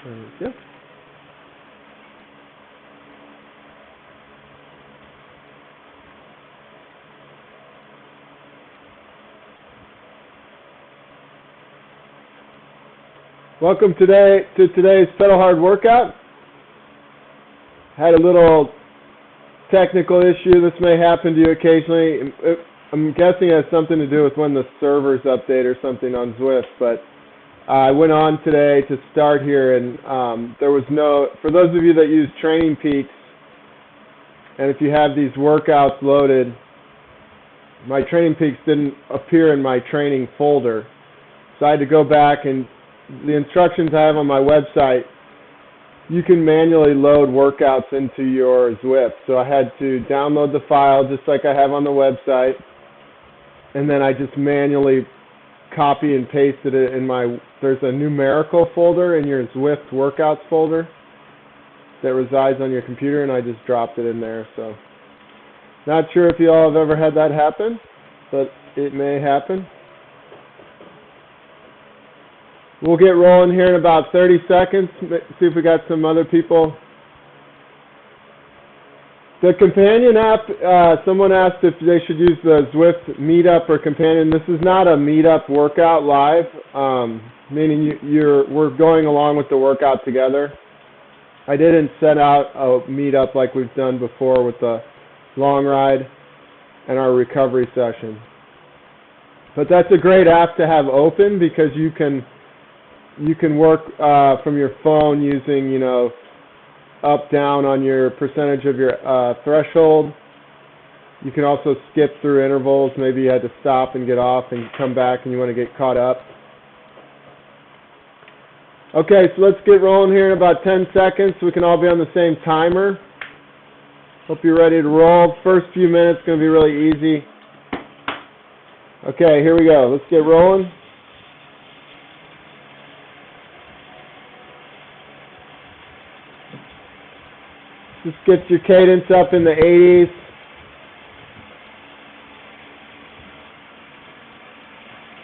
There we go. Welcome to today's pedal hard workout. Had a little technical issue. This may happen to you occasionally. I'm guessing it has something to do with when the servers update or something on Zwift, but I went on today to start here, and there was no, for those of you that use Training Peaks, and if you have these workouts loaded, my Training Peaks didn't appear in my training folder. So I had to go back, and the instructions I have on my website, you can manually load workouts into your Zwift. So I had to download the file just like I have on the website, and then I just manually copy and pasted it in my, there's a numerical folder in your Zwift workouts folder that resides on your computer, and I just dropped it in there. So not sure if you all have ever had that happen, but it may happen. We'll get rolling here in about 30 seconds, see if we got some other people. The companion app, someone asked if they should use the Zwift Meetup or Companion. This is not a Meetup workout live, meaning we're going along with the workout together. I didn't set out a Meetup like we've done before with the long ride and our recovery session. But that's a great app to have open because you can work from your phone using, you know, up, down on your percentage of your threshold. You can also skip through intervals. Maybe you had to stop and get off and come back and you want to get caught up. Okay, so let's get rolling here in about 10 seconds so we can all be on the same timer. Hope you're ready to roll. First few minutes going to be really easy. Okay, here we go. Let's get rolling. Just get your cadence up in the 80s.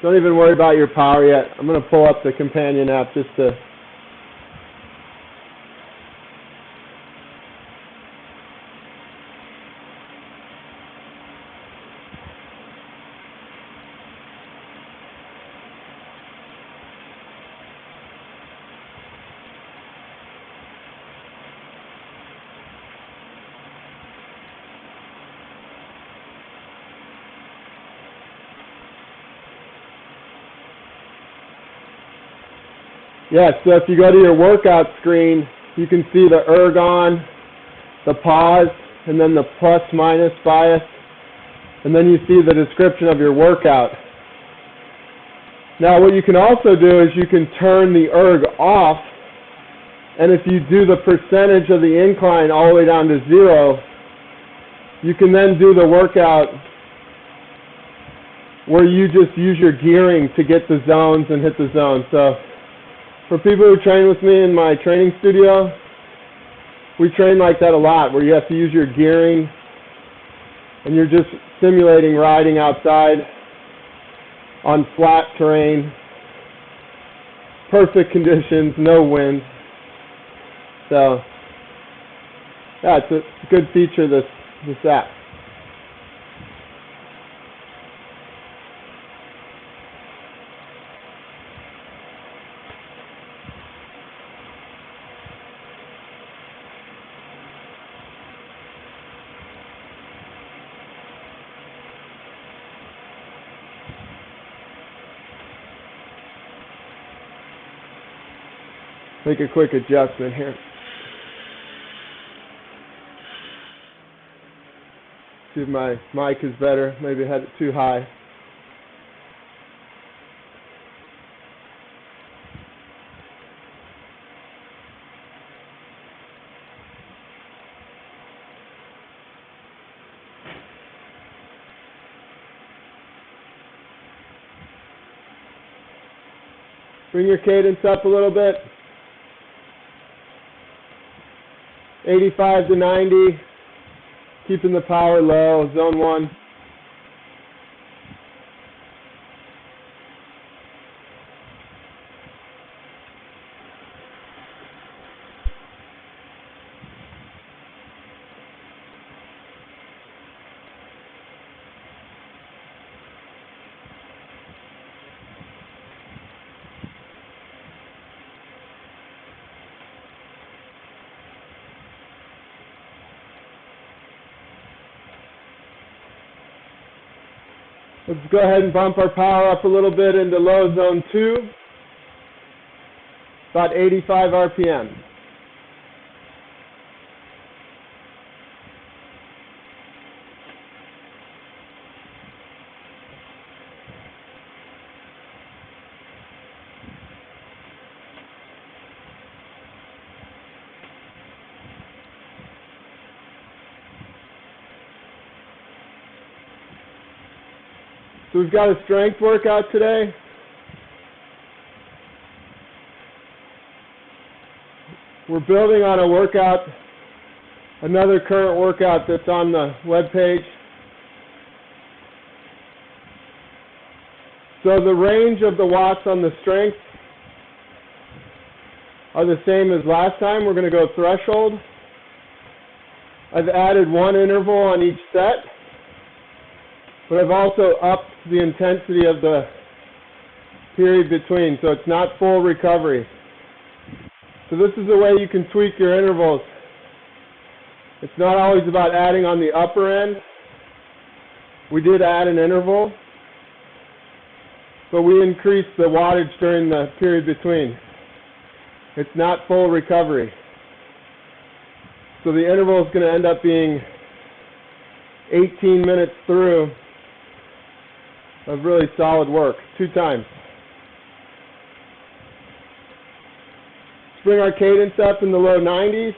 Don't even worry about your power yet. I'm going to pull up the companion app just to... Yeah, so if you go to your workout screen, you can see the ergon, the pause, and then the plus minus bias, and then you see the description of your workout. Now what you can also do is you can turn the erg off, and if you do the percentage of the incline all the way down to 0, you can then do the workout where you just use your gearing to get the zones and hit the zone. So for people who train with me in my training studio, we train like that a lot, where you have to use your gearing and you're just simulating riding outside on flat terrain, perfect conditions, no wind. So yeah, it's a good feature, this app. Make a quick adjustment here. See if my mic is better. Maybe I had it too high. Bring your cadence up a little bit. 85 to 90, keeping the power low, zone 1. Let's go ahead and bump our power up a little bit into low zone 2, about 85 RPM. So we've got a strength workout today. We're building on a workout, another current workout that's on the web page. So the range of the watts on the strength are the same as last time. We're going to go threshold. I've added one interval on each set, but I've also upped the intensity of the period between, so it's not full recovery. So this is the way you can tweak your intervals. It's not always about adding on the upper end. We did add an interval, but we increased the wattage during the period between. It's not full recovery. So the interval is going to end up being 18 minutes through of really solid work, 2 times. Let's bring our cadence up in the low 90s.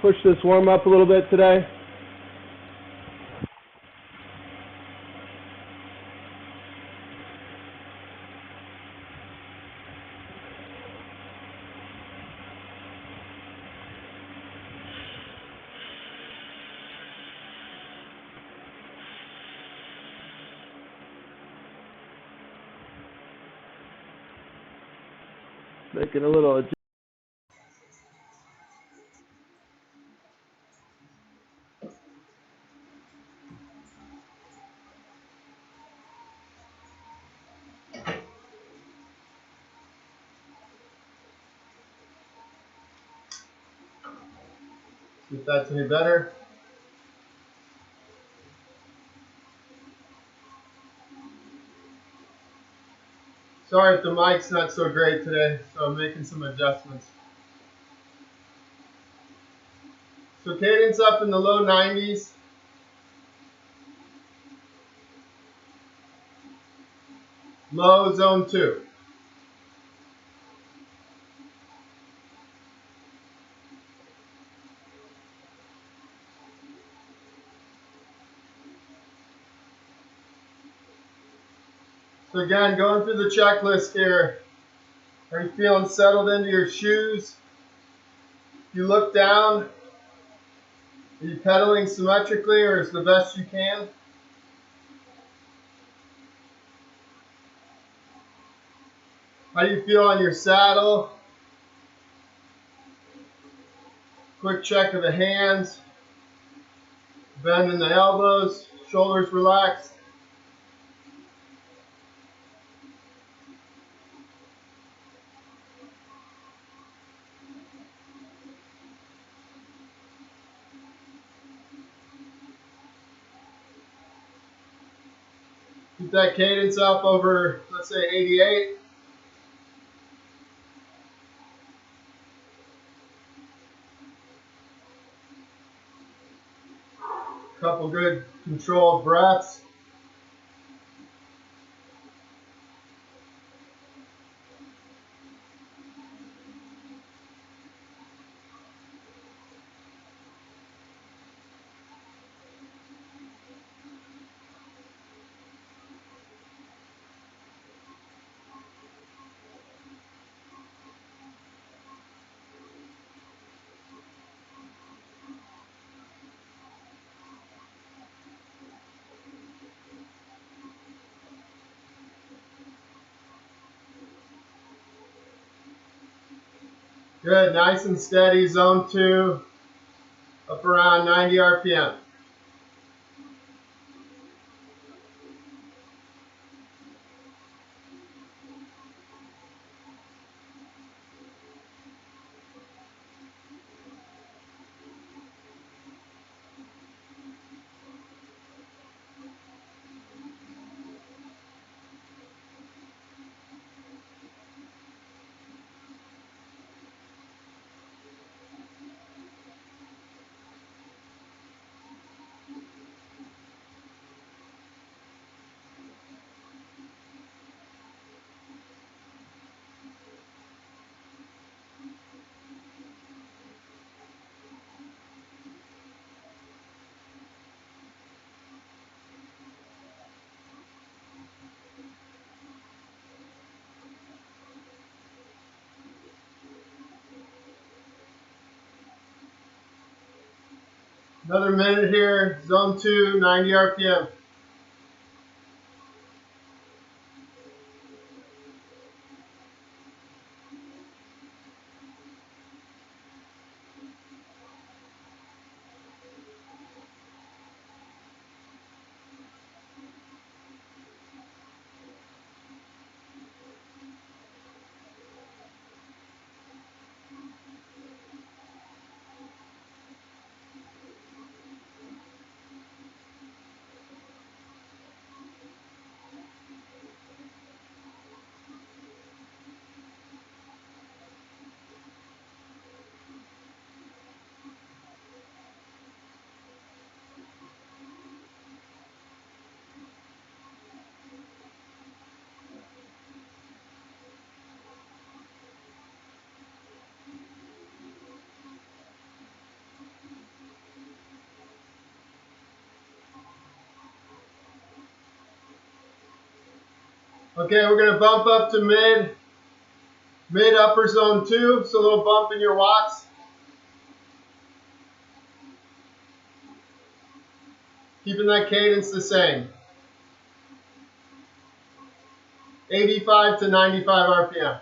Push this warm up a little bit today. Making a little adjustment. See if that's any better. Sorry if the mic's not so great today, so I'm making some adjustments. So cadence up in the low 90s. Low zone 2. So again, going through the checklist here. Are you feeling settled into your shoes? If you look down, are you pedaling symmetrically or as the best you can? How do you feel on your saddle? Quick check of the hands. Bending the elbows, shoulders relaxed. Keep that cadence up over, let's say, 88. Couple good controlled breaths. Good, nice and steady, zone 2, up around 90 RPM. Another minute here, zone 2, 90 RPM. Okay, we're going to bump up to mid upper zone 2, so a little bump in your watts. Keeping that cadence the same. 85 to 95 RPM.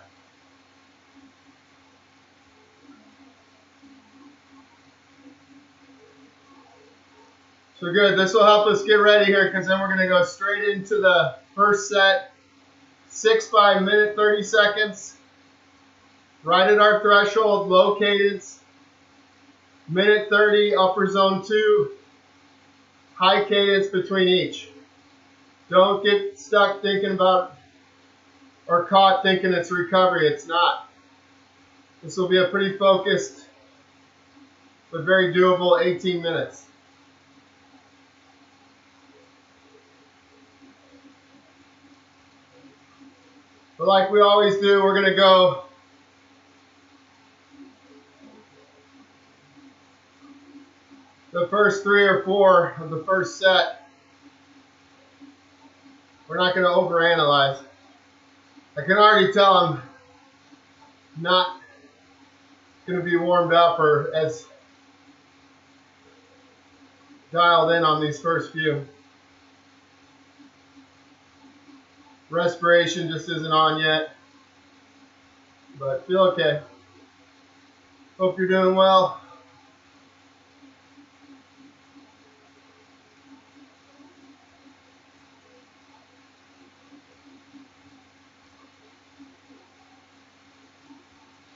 So good, this will help us get ready here because then we're going to go straight into the first set. 6 by minute 30 seconds. Right at our threshold, low cadence. Minute 30, upper zone 2. High cadence between each. Don't get stuck thinking about or caught thinking it's recovery. It's not. This will be a pretty focused but very doable 18 minutes. But like we always do, we're going to go the first 3 or 4 of the first set. We're not going to overanalyze. I can already tell I'm not going to be warmed up or as dialed in on these first few. Respiration just isn't on yet, but feel okay. Hope you're doing well.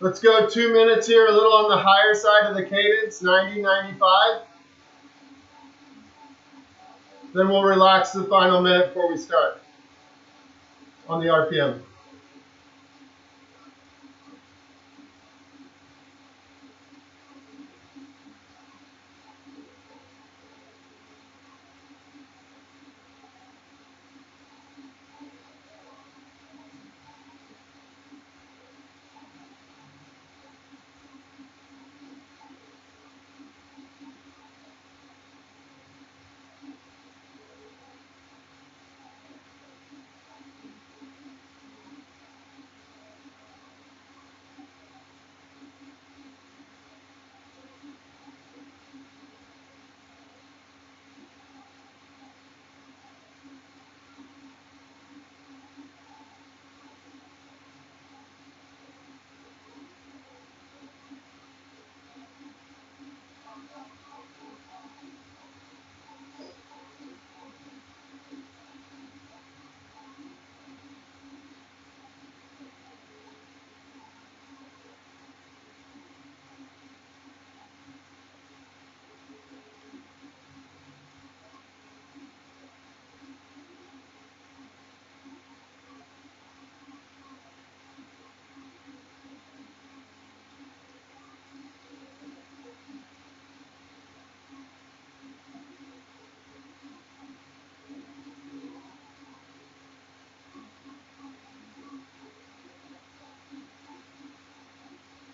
Let's go 2 minutes here, a little on the higher side of the cadence, 90, 95. Then we'll relax the final minute before we start on the RPM.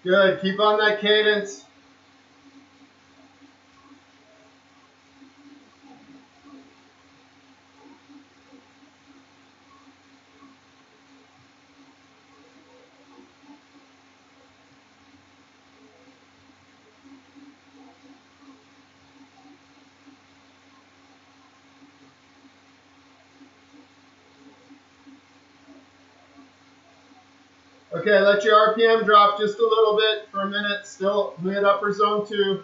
Good, keep on that cadence. Okay, let your RPM drop just a little bit for a minute, still mid upper zone 2.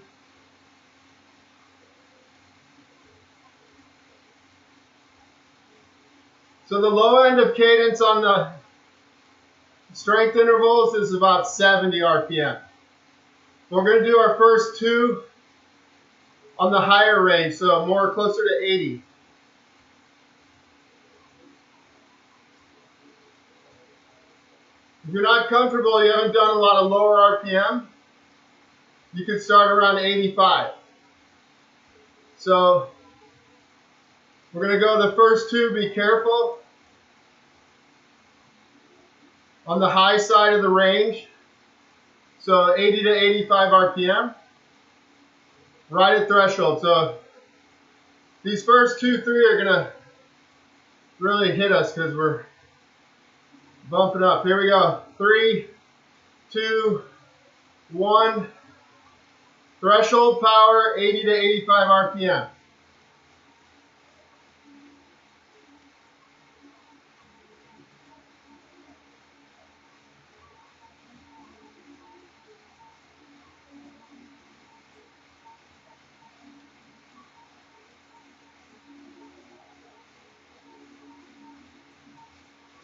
So the low end of cadence on the strength intervals is about 70 RPM. We're going to do our first 2 on the higher range, so more closer to 80. If you're not comfortable, you haven't done a lot of lower RPM, you could start around 85. So we're going to go the first 2, be careful. On the high side of the range, so 80 to 85 RPM, right at threshold. So these first 2, 3 are going to really hit us because we're bumping up. Here we go. 3, 2, 1. Threshold power, 80 to 85 RPM.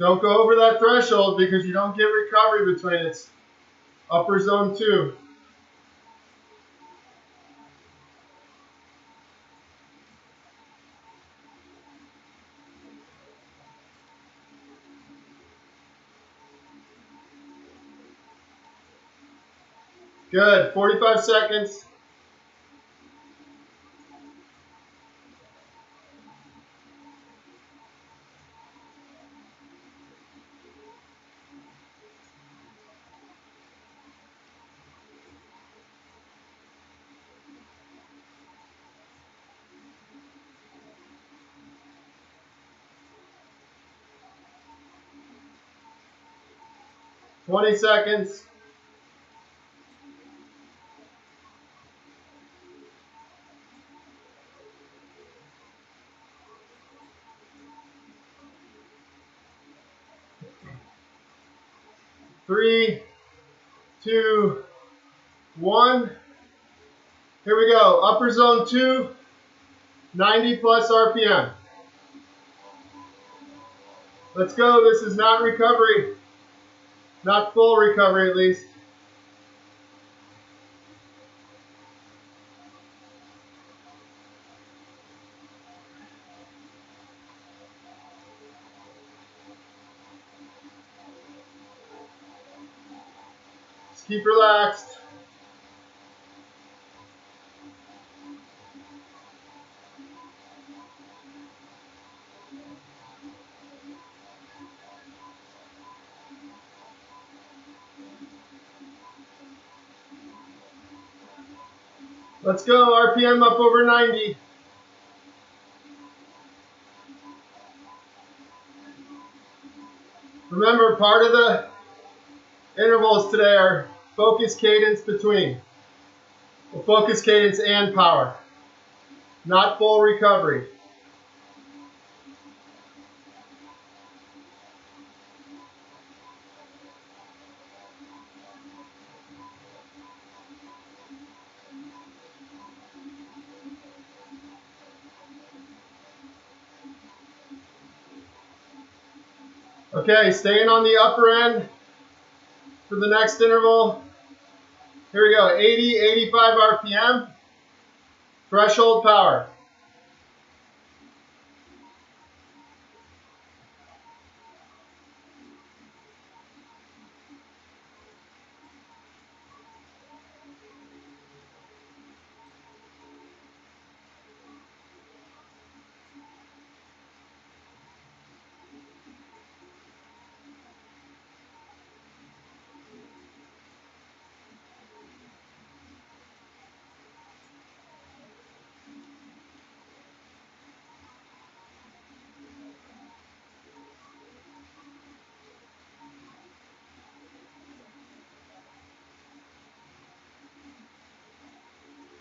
Don't go over that threshold because you don't get recovery between it. Upper zone 2. Good. 45 seconds. Twenty seconds. Three, 2, 1. Here we go. Upper zone 2, 90 plus RPM. Let's go. This is not recovery. Not full recovery, at least. Just keep relaxed. Let's go. RPM up over 90. Remember, part of the intervals today are focus cadence between. Well, focus cadence and power. Not full recovery. Okay, staying on the upper end for the next interval. Here we go, 80, 85 RPM, threshold power.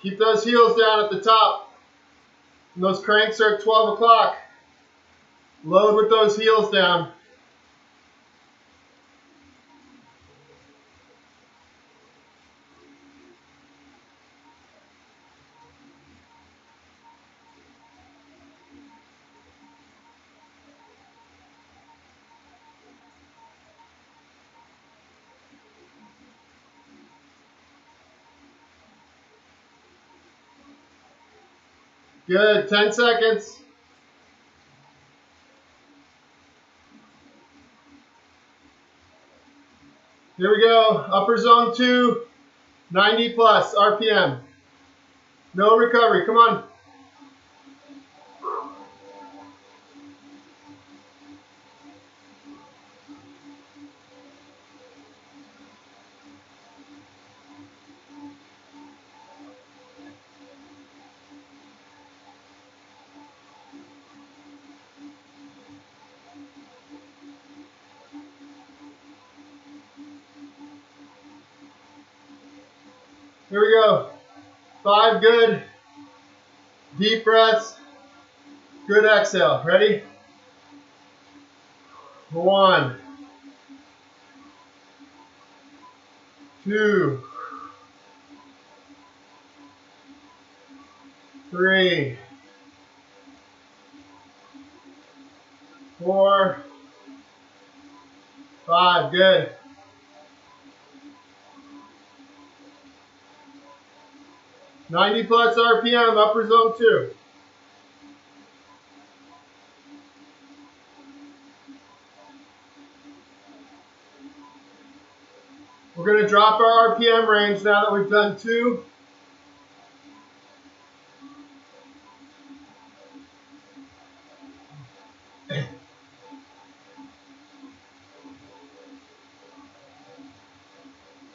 Keep those heels down at the top. And those cranks are at 12 o'clock. Load with those heels down. Good, 10 seconds. Here we go, upper zone 2, 90 plus RPM. No recovery, come on. Here we go. 5 good deep breaths. Good exhale. Ready? 1, 2, 3, 4, 5. Good. 90 plus RPM, upper zone 2. We're going to drop our RPM range now that we've done 2.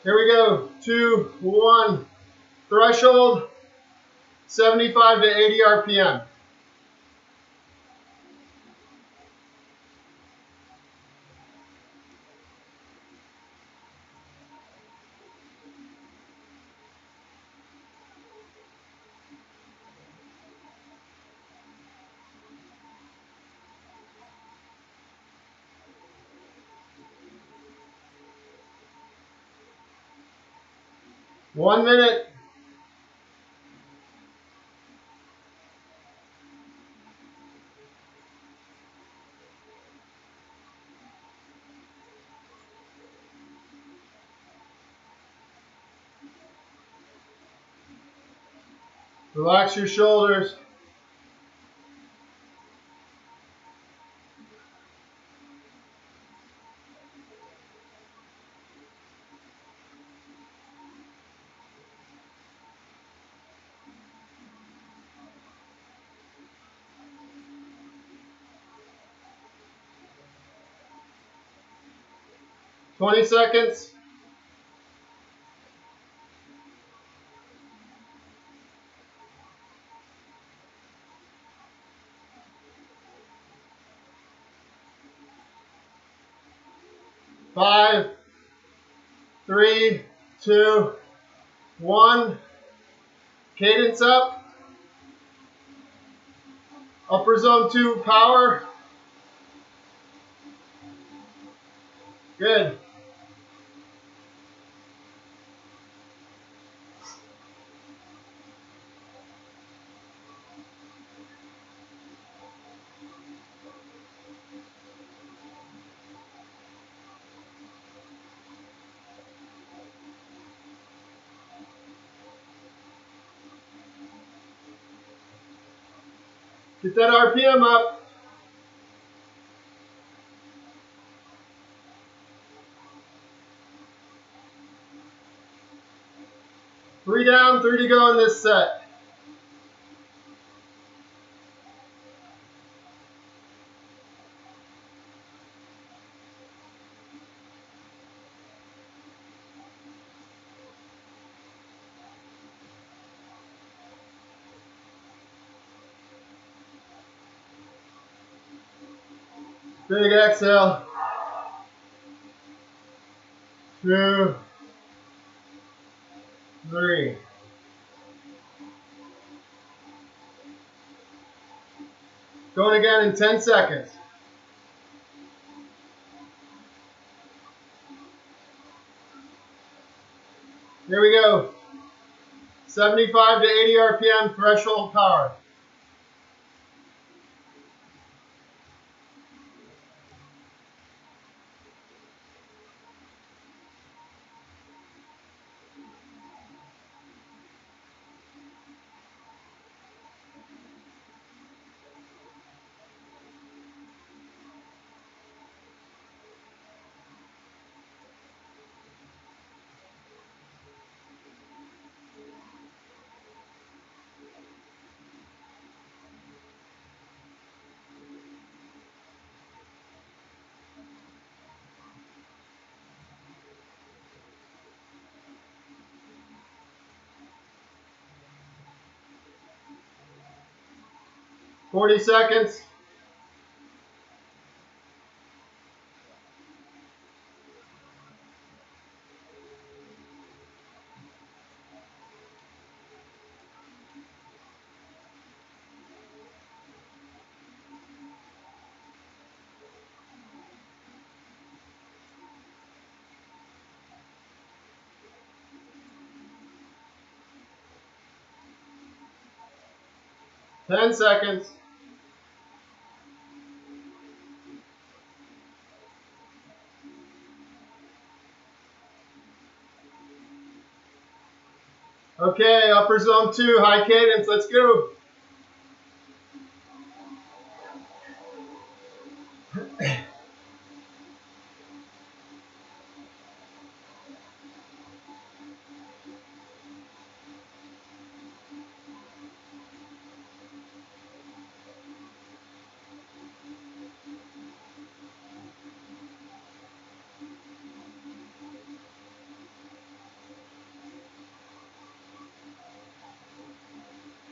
Here we go. 2, 1. Threshold, 75 to 80 RPM. One minute. Relax your shoulders. Twenty seconds. Five, 3, 2, 1. Cadence up. Upper zone 2 power. Good. Get that RPM up. Three down, 3 to go in this set. Big exhale. 2, 3. Going again in 10 seconds. Here we go. 75 to 80 RPM threshold power. 40 seconds. Ten seconds. Okay, upper zone 2, high cadence, let's go.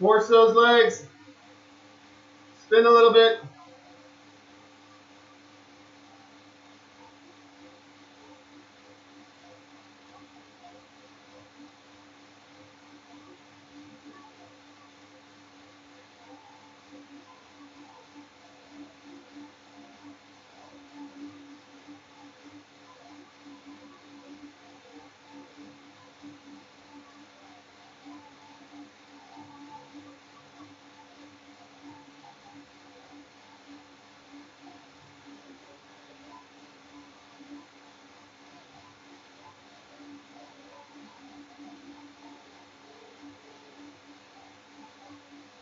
Force those legs. Spin a little bit.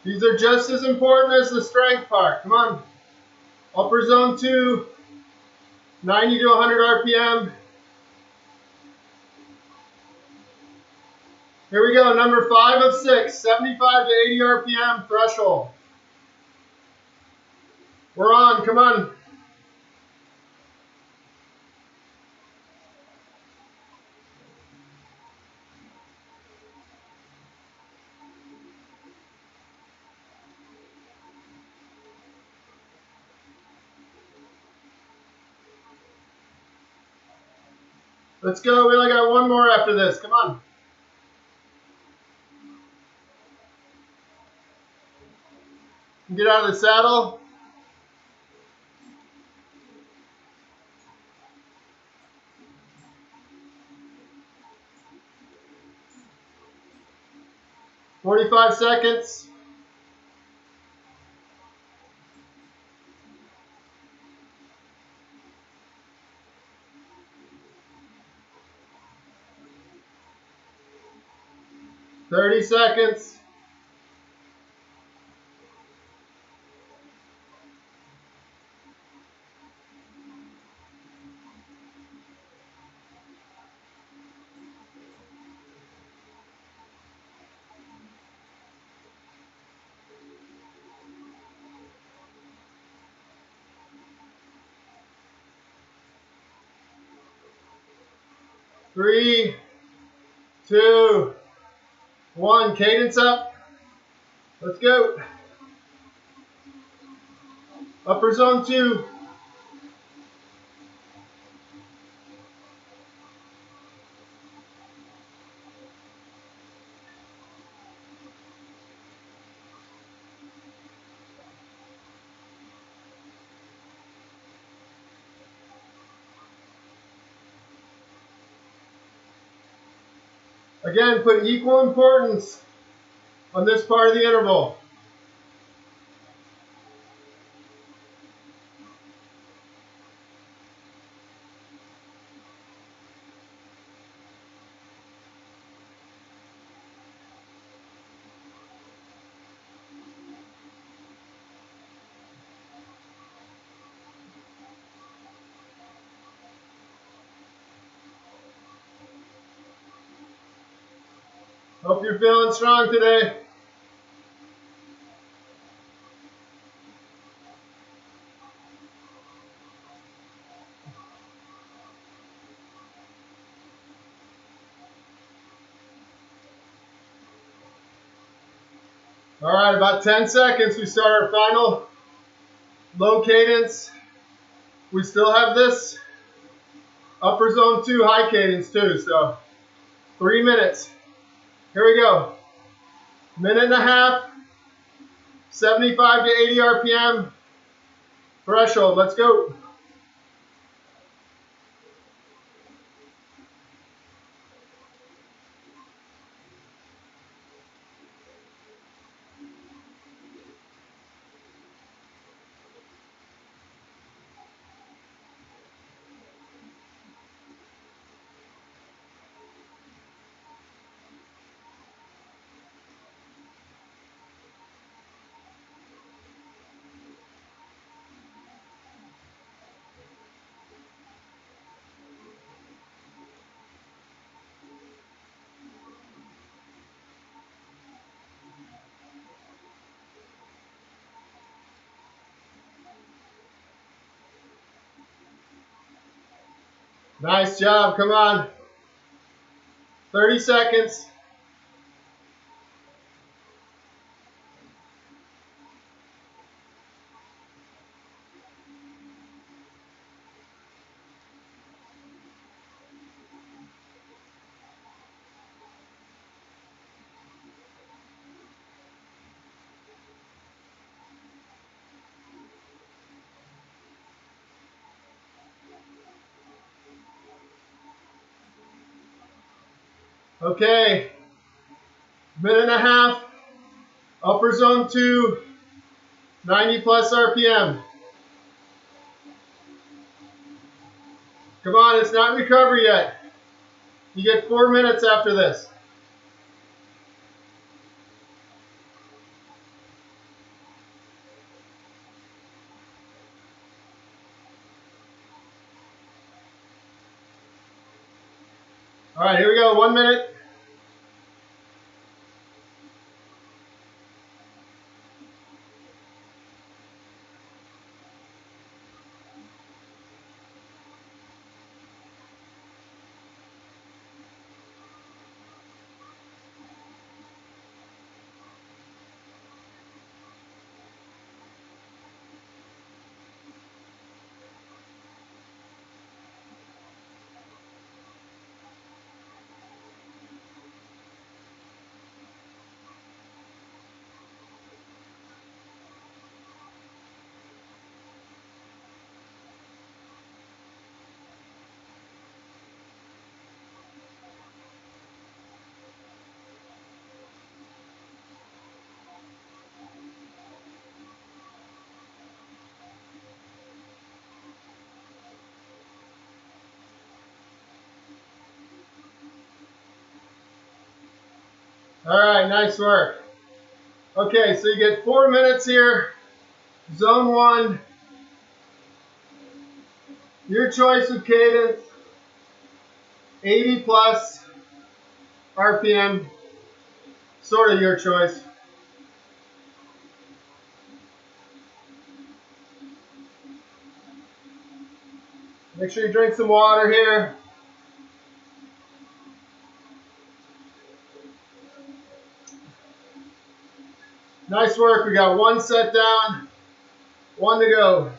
These are just as important as the strength part. Come on. Upper zone 2, 90 to 100 RPM. Here we go, number 5 of 6, 75 to 80 RPM threshold. We're on, come on. Let's go, we only got one more after this, come on. Get out of the saddle. "45 seconds. "30 seconds. Three, 2, 1. Cadence up. Let's go. Upper zone 2. Again, put equal importance on this part of the interval. Hope you're feeling strong today. All right, about 10 seconds, we start our final low cadence. We still have this upper zone 2 high cadence too, so 3 minutes. Here we go. Minute and a half, 75 to 80 RPM threshold. Let's go. Nice job, come on. 30 seconds. Okay, minute and a half, upper zone 2, 90 plus RPM. Come on, it's not recovery yet. You get 4 minutes after this. All right, here we go, 1 minute. All right, nice work. Okay, so you get 4 minutes here. Zone 1, your choice of cadence, 80 plus RPM, sort of your choice. Make sure you drink some water here. Nice work, we got 1 set down, 1 to go.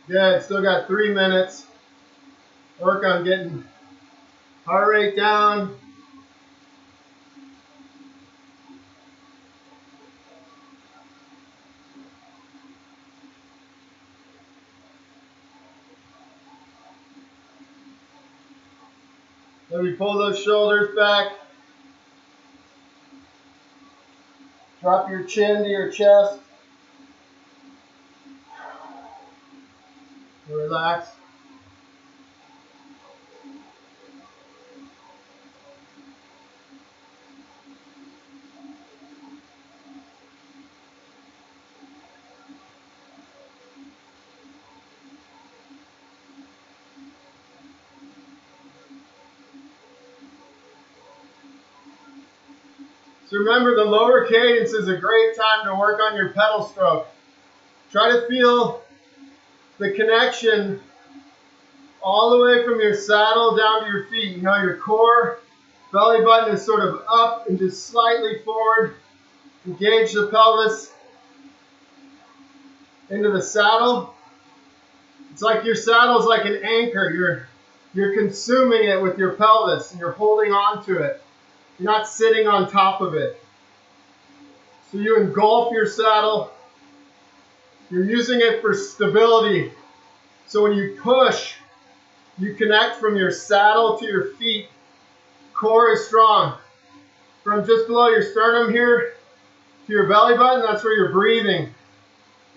Good, still got 3 minutes. Work on getting heart rate down. Maybe pull those shoulders back. Drop your chin to your chest. Relax. So remember, the lower cadence is a great time to work on your pedal stroke. Try to feel the connection all the way from your saddle down to your feet. You know, your core, belly button is sort of up and just slightly forward. Engage the pelvis into the saddle. It's like your saddle's like an anchor. You're consuming it with your pelvis and you're holding on to it. You're not sitting on top of it. So you engulf your saddle. You're using it for stability. So when you push, you connect from your saddle to your feet. Core is strong. From just below your sternum here to your belly button, that's where you're breathing.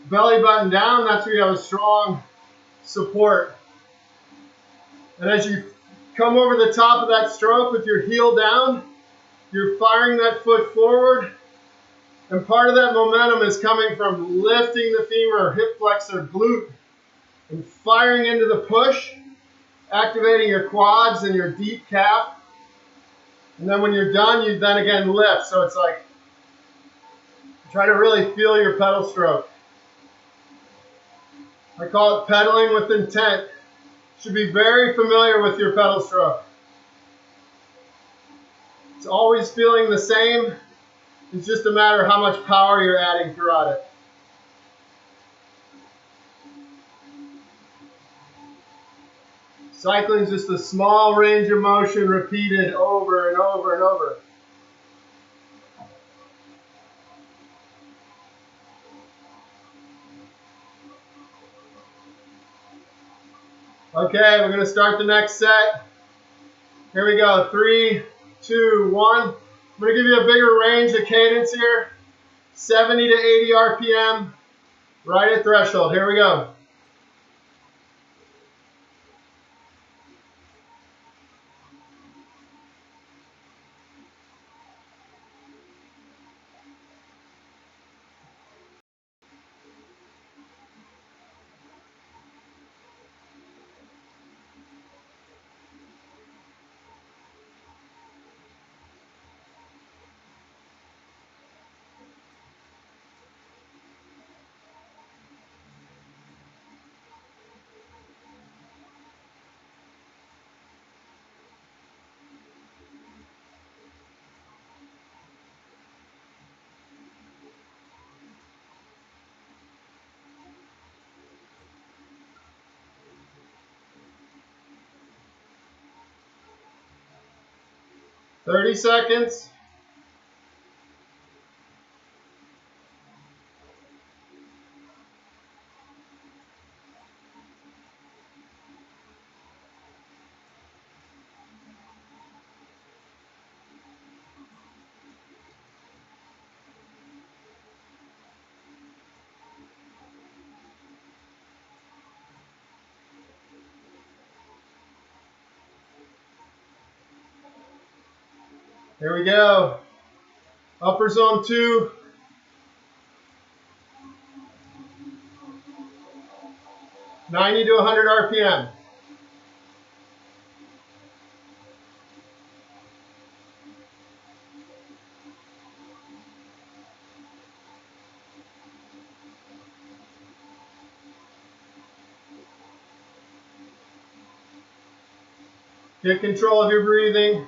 Belly button down, that's where you have a strong support. And as you come over the top of that stroke with your heel down, you're firing that foot forward. And part of that momentum is coming from lifting the femur, hip flexor, glute, and firing into the push, activating your quads and your deep calf. And then when you're done, you then again lift. So it's like, try to really feel your pedal stroke. I call it pedaling with intent. You should be very familiar with your pedal stroke. It's always feeling the same. It's just a matter of how much power you're adding throughout it. Cycling is just a small range of motion repeated over and over and over. Okay, we're going to start the next set. Here we go. 3, 2, 1. I'm going to give you a bigger range of cadence here. 70 to 80 RPM. Right at threshold. Here we go. Thirty seconds. Here we go. Upper zone 2. 90 to 100 RPM. Get control of your breathing.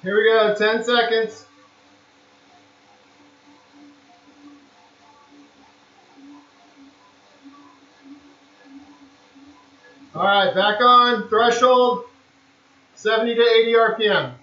Here we go, 10 seconds. All right, back on, threshold, 70 to 80 RPM.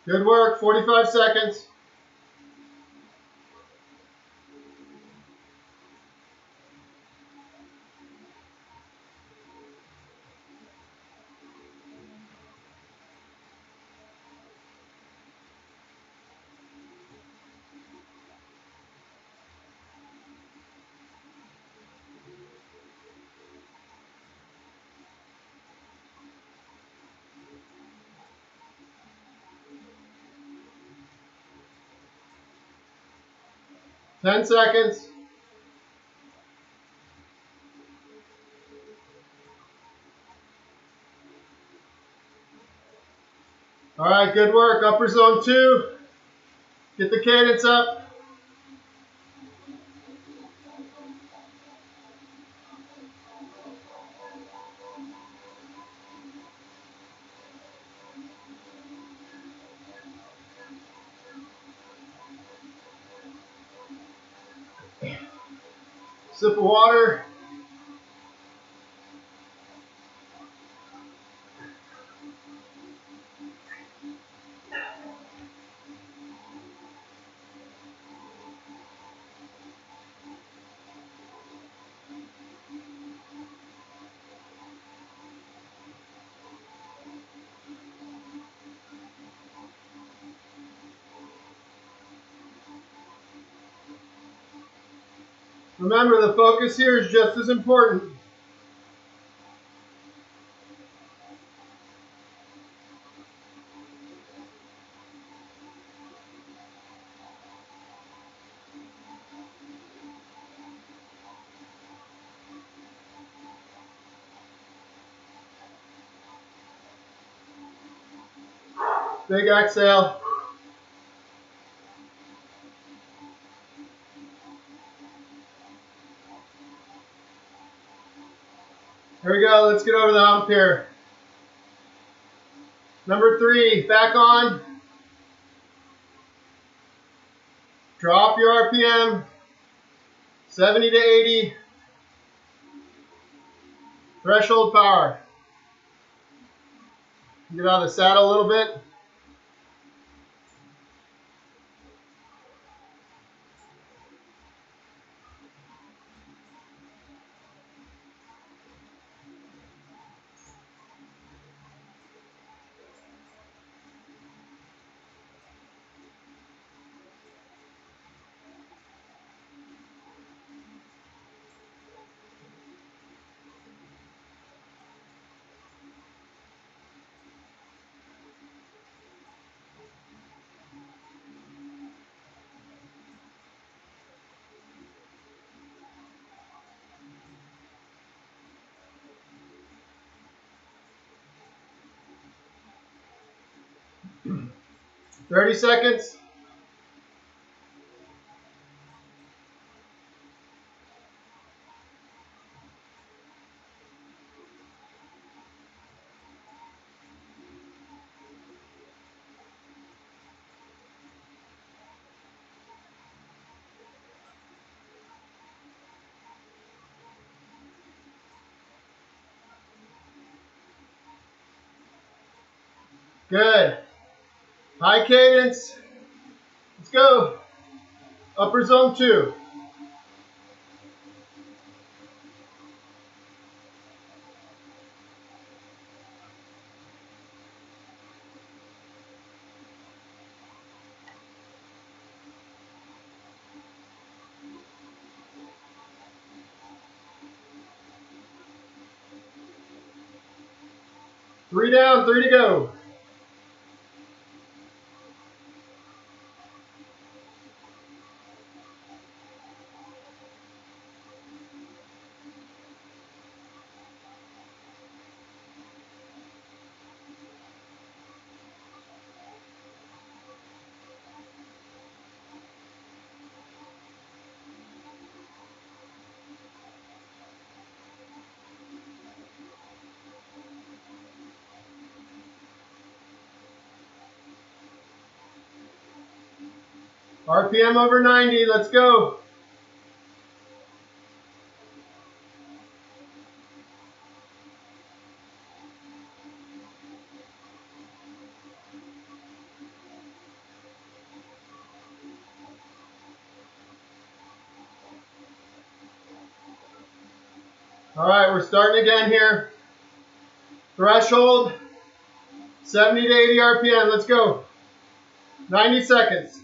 Good work, 45 seconds. Ten seconds. All right, good work. Upper zone 2. Get the cadence up. Sip of water. Remember, the focus here is just as important. Big exhale. Here we go. Let's get over the hump here. Number 3, back on. Drop your RPM. 70 to 80. Threshold power. Get out of the saddle a little bit. Thirty seconds. Good. High cadence. Let's go. Upper zone 2. Three down, 3 to go. RPM over 90, let's go. All right, we're starting again here. Threshold, 70 to 80 RPM, let's go. 90 seconds.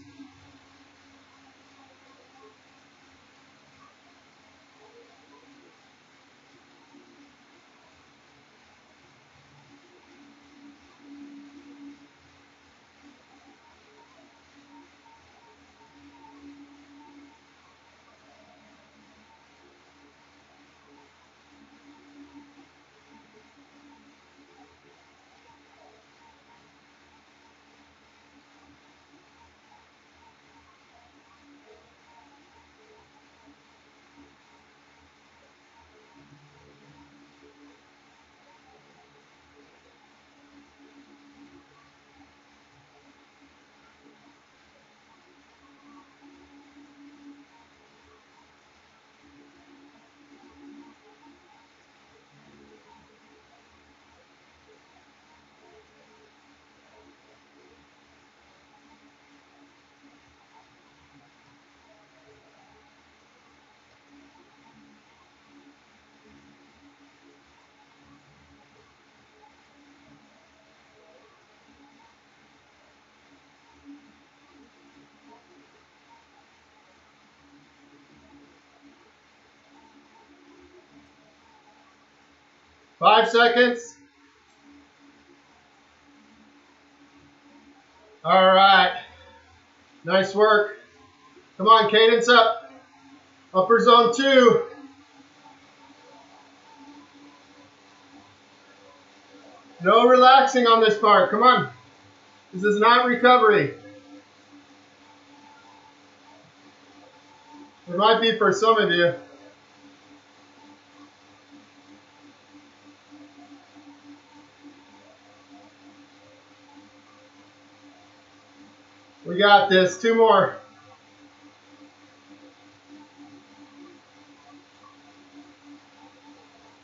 Five seconds. All right. Nice work. Come on, cadence up. Upper zone 2. No relaxing on this part. Come on. This is not recovery. It might be for some of you. We got this. 2 more.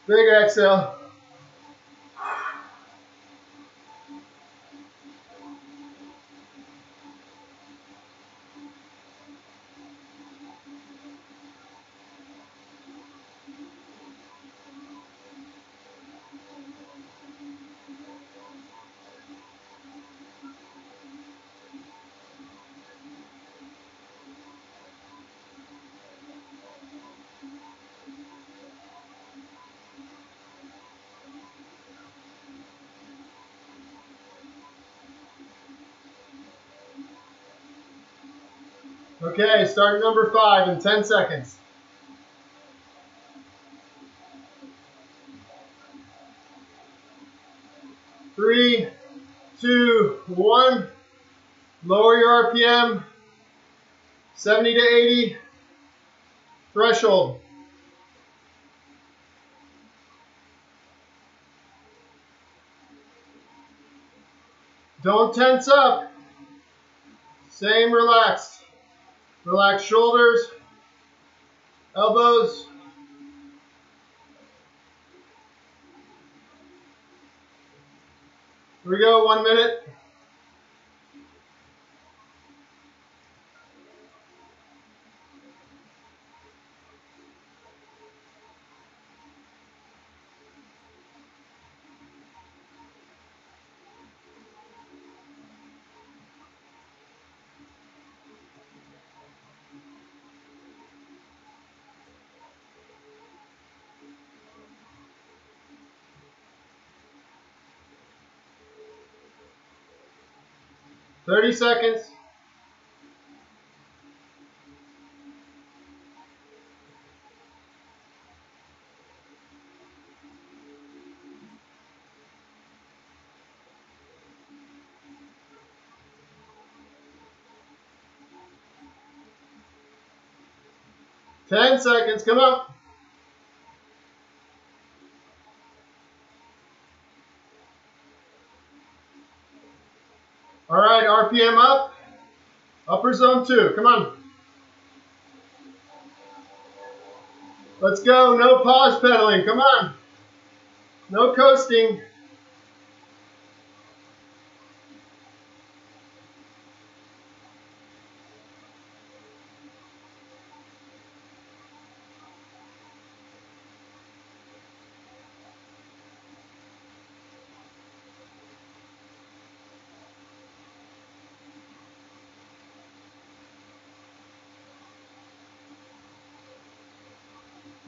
Big exhale. Okay, start number 5 in 10 seconds. 3, 2, 1. Lower your RPM. 70 to 80. Threshold. Don't tense up. Same relaxed. Relax shoulders, elbows. Here we go, 1 minute. Thirty seconds. Ten seconds, come on. All right, RPM up. Upper zone 2, come on. Let's go, no pause pedaling, come on. No coasting.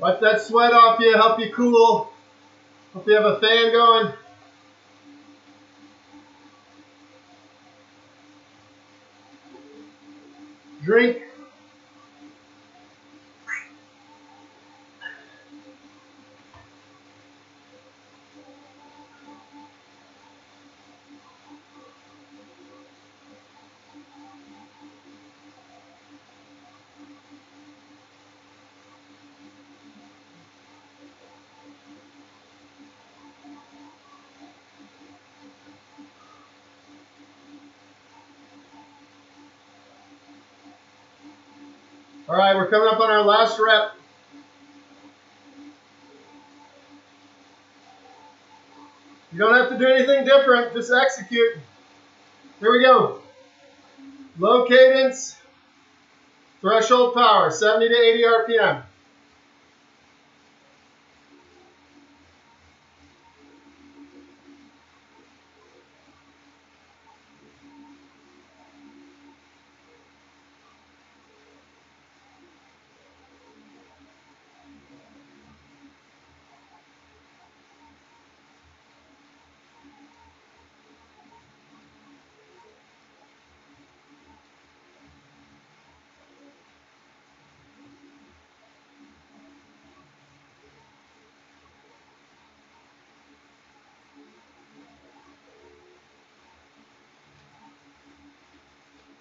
Wipe that sweat off you, help you cool. Hope you have a fan going. Drink. All right, we're coming up on our last rep. You don't have to do anything different, just execute. Here we go. Low cadence, threshold power, 70 to 80 RPM.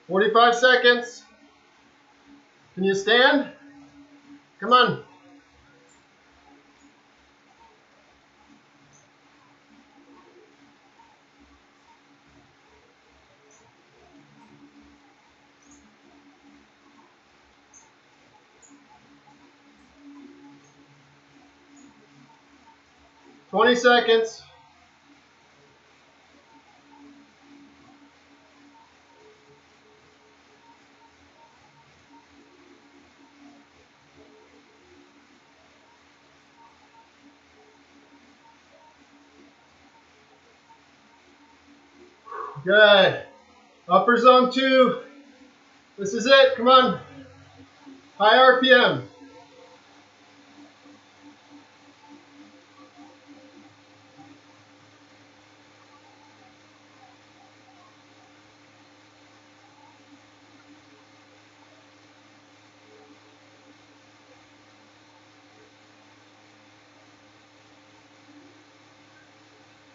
"45 seconds. Can you stand? Come on. "20 seconds. Good. Upper zone 2. This is it. Come on. High RPM.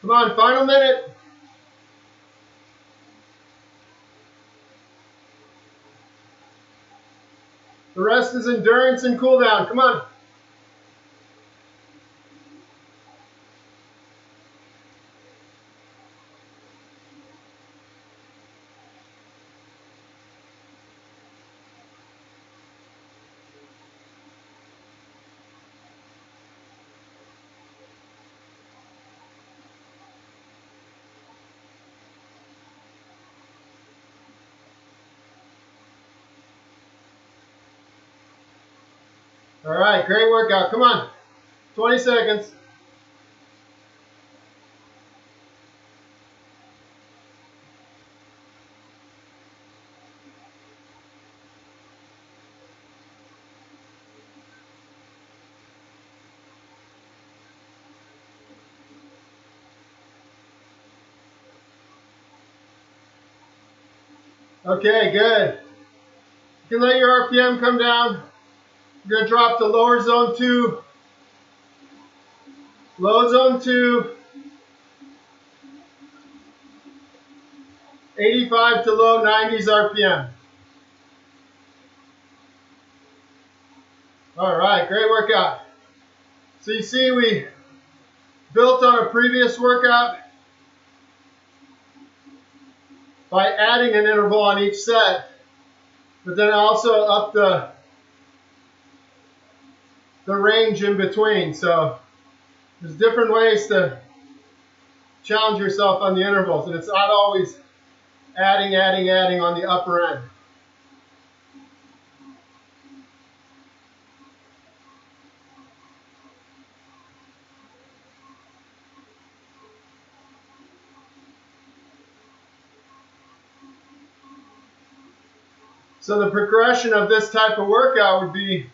Come on, final minute. The rest is endurance and cool down. Come on. All right, great workout. Come on. 20 seconds. Okay, good. You can let your RPM come down. You're going to drop to lower zone 2, low zone 2, 85 to low 90s RPM. All right, great workout. So you see we built on a previous workout by adding an interval on each set. but then also up the range in between. So there's different ways to challenge yourself on the intervals, and it's not always adding on the upper end. So the progression of this type of workout would be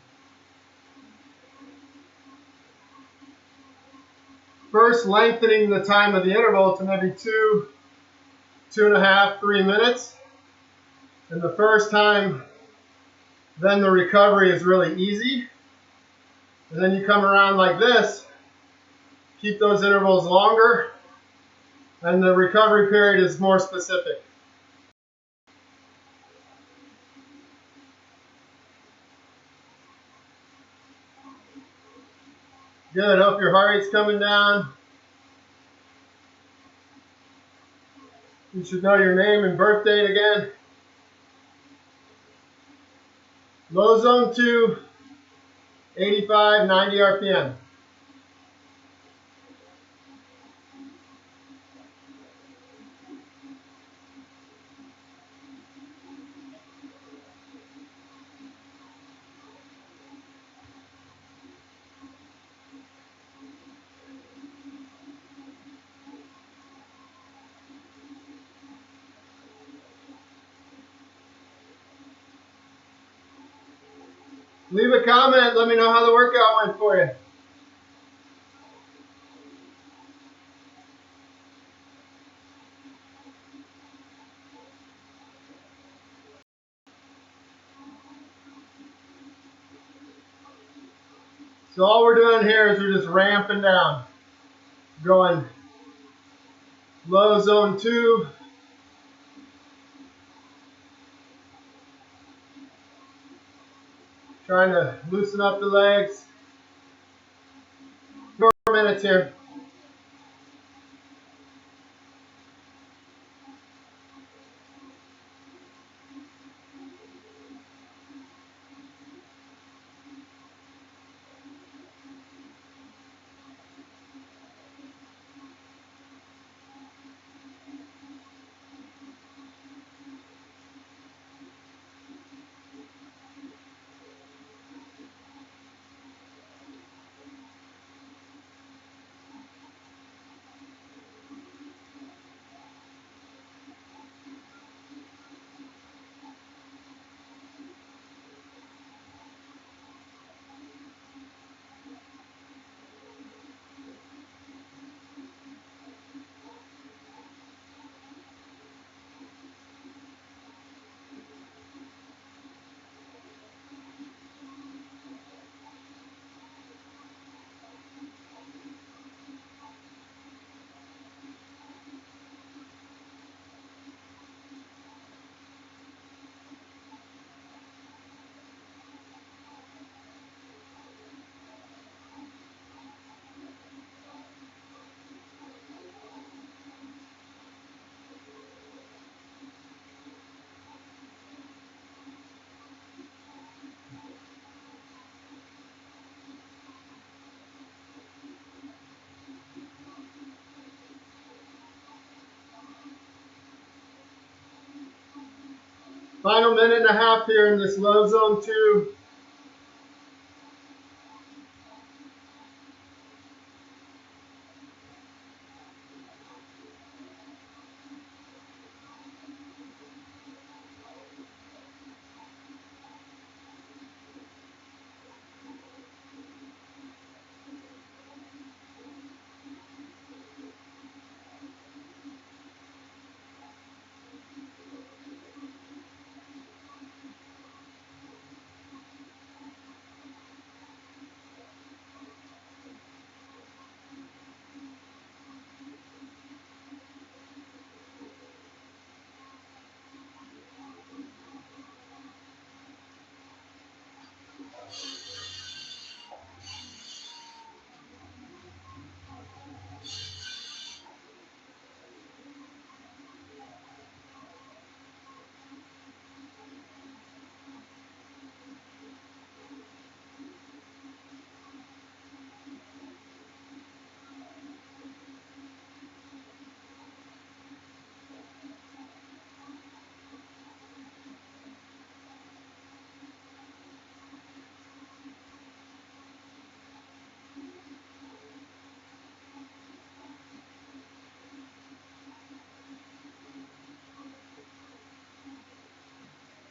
first lengthening the time of the interval to maybe 2.5, 3 minutes. And the first time, then the recovery is really easy. And then you come around like this, keep those intervals longer, and the recovery period is more specific. Good, hope your heart rate's coming down. You should know your name and birth date again. Low zone 2, 85, 90 RPM. Leave a comment, let me know how the workout went for you. So all we're doing here is we're just ramping down. Going low zone 2. Trying to loosen up the legs. 4 minutes here. Final minute and a half here in this low zone 2.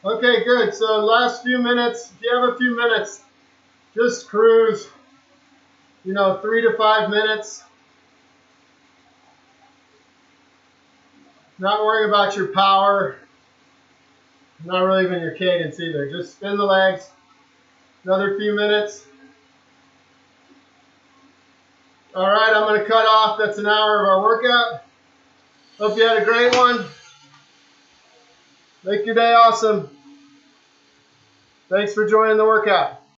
Okay, good. So last few minutes, if you have a few minutes, just cruise, 3 to 5 minutes. Not worrying about your power, not really even your cadence either. Just spin the legs. Another few minutes. All right, I'm going to cut off. That's an hour of our workout. Hope you had a great one. Make your day awesome. Thanks for joining the workout.